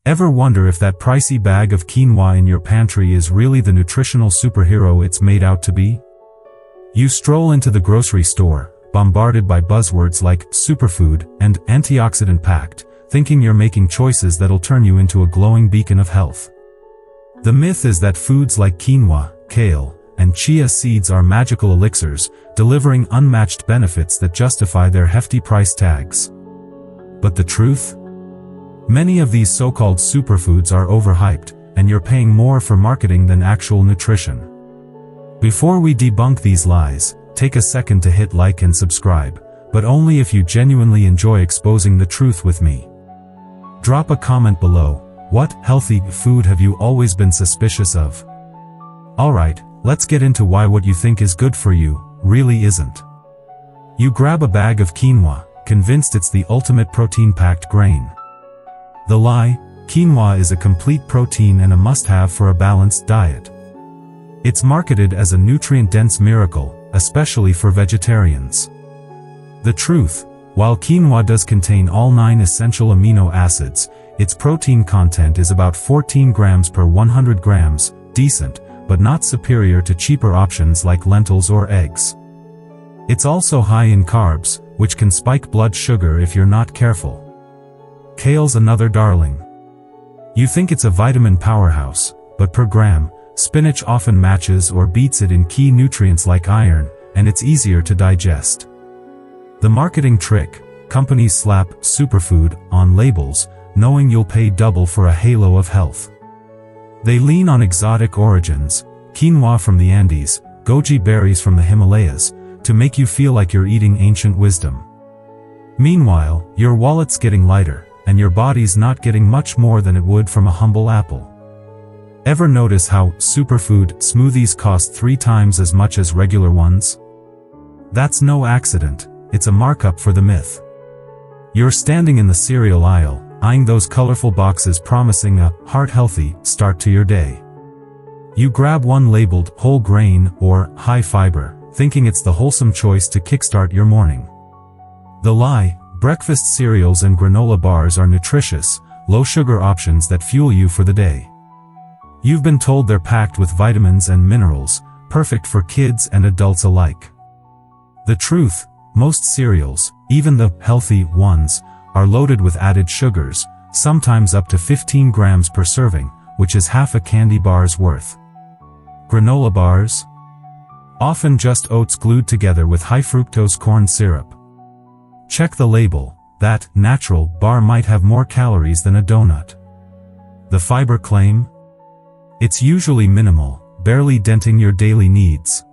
Ever wonder if that pricey bag of quinoa in your pantry is really the nutritional superhero it's made out to be? You stroll into the grocery store, bombarded by buzzwords like superfood and antioxidant-packed, thinking you're making choices that'll turn you into a glowing beacon of health. The myth is that foods like quinoa, kale, and chia seeds are magical elixirs, delivering unmatched benefits that justify their hefty price tags. But the truth? Many of these so-called superfoods are overhyped, and you're paying more for marketing than actual nutrition. Before we debunk these lies, take a second to hit like and subscribe, but only if you genuinely enjoy exposing the truth with me. Drop a comment below. What healthy food have you always been suspicious of? Alright, let's get into why what you think is good for you really isn't. You grab a bag of quinoa, convinced it's the ultimate protein-packed grain. The lie: quinoa is a complete protein and a must-have for a balanced diet. It's marketed as a nutrient-dense miracle, especially for vegetarians. The truth: while quinoa does contain all 9 essential amino acids, its protein content is about 14 grams per 100 grams, decent, but not superior to cheaper options like lentils or eggs. It's also high in carbs, which can spike blood sugar if you're not careful. Kale's another darling. You think it's a vitamin powerhouse, but per gram, spinach often matches or beats it in key nutrients like iron, and it's easier to digest. The marketing trick: companies slap superfood on labels, knowing you'll pay double for a halo of health. They lean on exotic origins, quinoa from the Andes, goji berries from the Himalayas, to make you feel like you're eating ancient wisdom. Meanwhile, your wallet's getting lighter, and your body's not getting much more than it would from a humble apple. Ever notice how superfood smoothies cost 3 times as much as regular ones? That's no accident, it's a markup for the myth. You're standing in the cereal aisle, eyeing those colorful boxes promising a heart-healthy start to your day. You grab one labeled whole grain or high fiber, thinking it's the wholesome choice to kickstart your morning. The lie: breakfast cereals and granola bars are nutritious, low-sugar options that fuel you for the day. You've been told they're packed with vitamins and minerals, perfect for kids and adults alike. The truth: most cereals, even the healthy ones, are loaded with added sugars, sometimes up to 15 grams per serving, which is half a candy bar's worth. Granola bars? Often just oats glued together with high-fructose corn syrup. Check the label: that natural bar might have more calories than a donut. The fiber claim? It's usually minimal, barely denting your daily needs.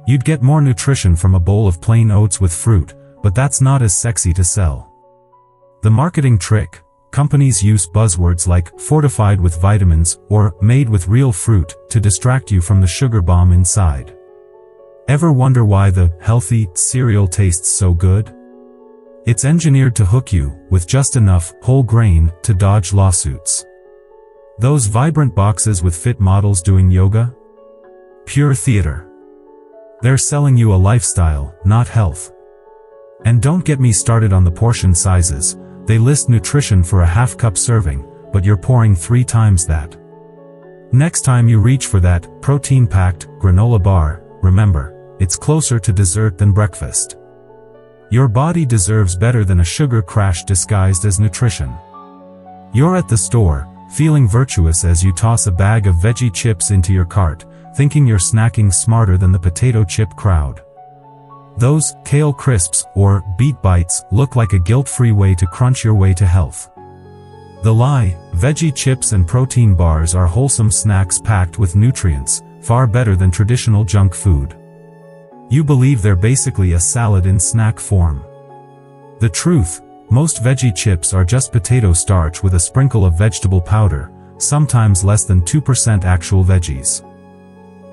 You'd get more nutrition from a bowl of plain oats with fruit, but that's not as sexy to sell. The marketing trick: companies use buzzwords like fortified with vitamins or made with real fruit to distract you from the sugar bomb inside. Ever wonder why the healthy cereal tastes so good? It's engineered to hook you, with just enough whole grain to dodge lawsuits. Those vibrant boxes with fit models doing yoga? Pure theater. They're selling you a lifestyle, not health. And don't get me started on the portion sizes. They list nutrition for a half-cup serving, but you're pouring 3 times that. Next time you reach for that protein-packed granola bar, remember, it's closer to dessert than breakfast. Your body deserves better than a sugar crash disguised as nutrition. You're at the store, feeling virtuous as you toss a bag of veggie chips into your cart, thinking you're snacking smarter than the potato chip crowd. Those kale crisps or beet bites look like a guilt-free way to crunch your way to health. The lie: veggie chips and protein bars are wholesome snacks packed with nutrients, far better than traditional junk food. You believe they're basically a salad in snack form. The truth: most veggie chips are just potato starch with a sprinkle of vegetable powder, sometimes less than 2% actual veggies.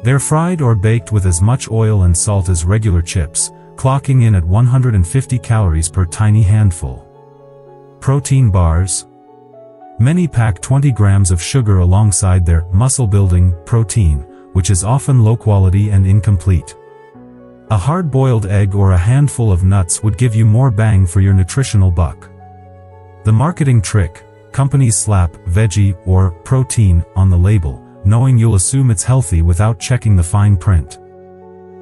They're fried or baked with as much oil and salt as regular chips, clocking in at 150 calories per tiny handful. Protein bars? Many pack 20 grams of sugar alongside their muscle-building protein, which is often low quality and incomplete. A hard-boiled egg or a handful of nuts would give you more bang for your nutritional buck. The marketing trick: companies slap veggie or protein on the label, knowing you'll assume it's healthy without checking the fine print.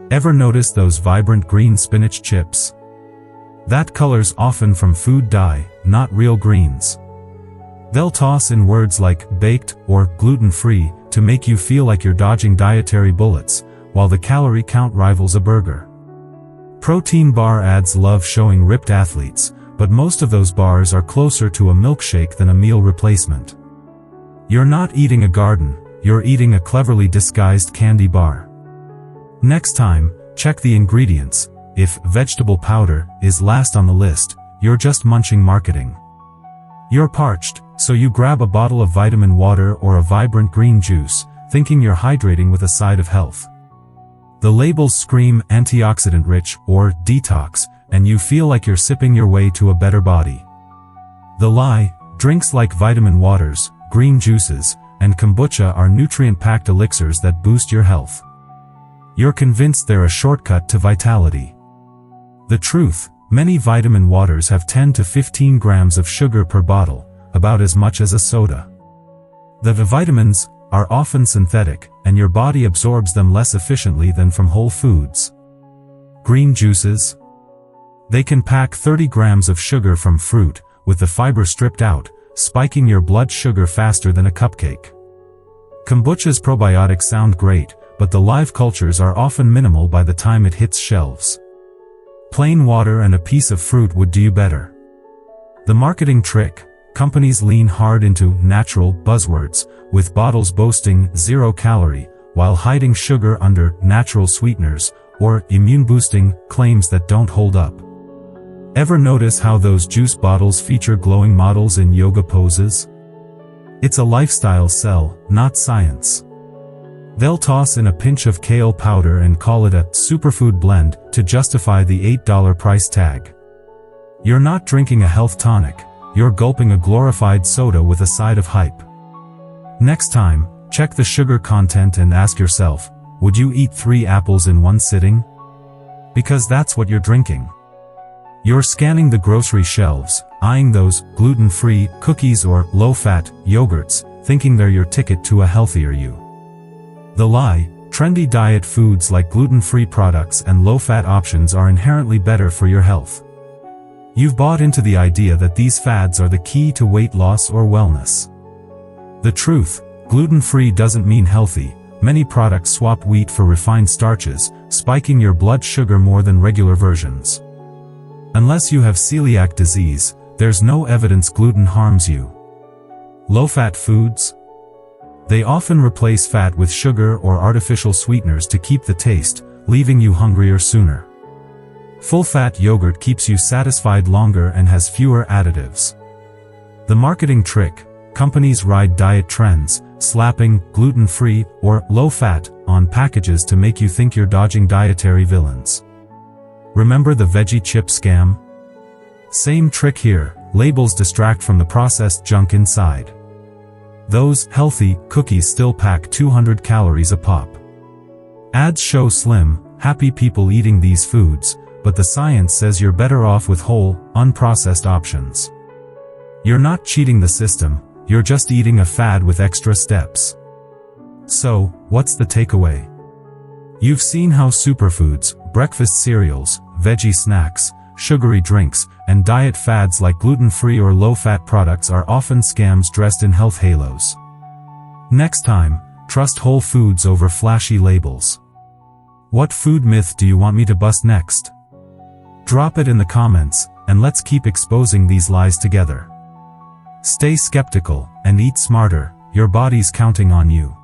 Ever notice those vibrant green spinach chips? That color's often from food dye, not real greens. They'll toss in words like baked or gluten-free to make you feel like you're dodging dietary bullets, while the calorie count rivals a burger. Protein bar ads love showing ripped athletes, but most of those bars are closer to a milkshake than a meal replacement. You're not eating a garden, you're eating a cleverly disguised candy bar. Next time, check the ingredients. If vegetable powder is last on the list, you're just munching marketing. You're parched, so you grab a bottle of vitamin water or a vibrant green juice, thinking you're hydrating with a side of health. The labels scream antioxidant-rich or detox, and you feel like you're sipping your way to a better body. The lie: drinks like vitamin waters, green juices, and kombucha are nutrient-packed elixirs that boost your health. You're convinced they're a shortcut to vitality. The truth: many vitamin waters have 10 to 15 grams of sugar per bottle, about as much as a soda. The vitamins are often synthetic, and your body absorbs them less efficiently than from whole foods. Green juices? They can pack 30 grams of sugar from fruit, with the fiber stripped out, spiking your blood sugar faster than a cupcake. Kombucha's probiotics sound great, but the live cultures are often minimal by the time it hits shelves. Plain water and a piece of fruit would do you better. The marketing trick: companies lean hard into natural buzzwords, with bottles boasting 0 calorie, while hiding sugar under natural sweeteners, or immune-boosting claims that don't hold up. Ever notice how those juice bottles feature glowing models in yoga poses? It's a lifestyle sell, not science. They'll toss in a pinch of kale powder and call it a superfood blend to justify the $8 price tag. You're not drinking a health tonic, you're gulping a glorified soda with a side of hype. Next time, check the sugar content and ask yourself, would you eat 3 apples in one sitting? Because that's what you're drinking. You're scanning the grocery shelves, eyeing those gluten-free cookies or low-fat yogurts, thinking they're your ticket to a healthier you. The lie: trendy diet foods like gluten-free products and low-fat options are inherently better for your health. You've bought into the idea that these fads are the key to weight loss or wellness. The truth: gluten-free doesn't mean healthy. Many products swap wheat for refined starches, spiking your blood sugar more than regular versions. Unless you have celiac disease, there's no evidence gluten harms you. Low-fat foods? They often replace fat with sugar or artificial sweeteners to keep the taste, leaving you hungrier sooner. Full-fat yogurt keeps you satisfied longer and has fewer additives. The marketing trick: companies ride diet trends, slapping gluten-free or low-fat on packages to make you think you're dodging dietary villains. Remember the veggie chip scam? Same trick here: labels distract from the processed junk inside. Those healthy cookies still pack 200 calories a pop. Ads show slim, happy people eating these foods, but the science says you're better off with whole, unprocessed options. You're not cheating the system, you're just eating a fad with extra steps. So, what's the takeaway? You've seen how superfoods, breakfast cereals, veggie snacks, sugary drinks, and diet fads like gluten-free or low-fat products are often scams dressed in health halos. Next time, trust whole foods over flashy labels. What food myth do you want me to bust next? Drop it in the comments, and let's keep exposing these lies together. Stay skeptical, and eat smarter, your body's counting on you.